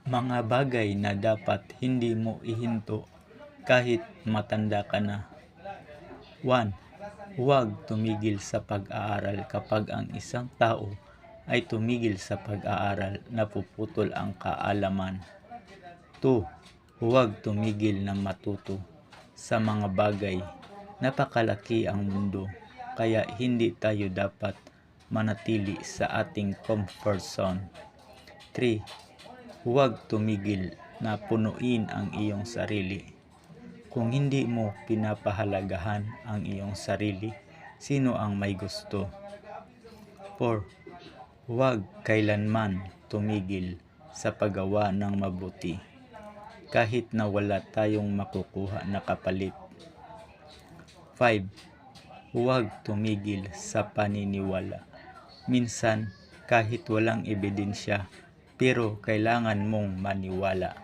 Mga bagay na dapat hindi mo ihinto kahit matanda ka na. 1. Huwag tumigil sa pag-aaral. Kapag ang isang tao ay tumigil sa pag-aaral, napuputol ang kaalaman. 2. Huwag tumigil na matuto sa mga bagay. Napakalaki ang mundo, kaya hindi tayo dapat manatili sa ating comfort zone. 3. Huwag tumigil na punuin ang iyong sarili. Kung hindi mo pinapahalagahan ang iyong sarili, sino ang may gusto? 4. Huwag kailanman tumigil sa paggawa ng mabuti, kahit na wala tayong makukuha na kapalit. 5. Huwag tumigil sa paniniwala. Minsan, kahit walang ebidensya, pero kailangan mong maniwala.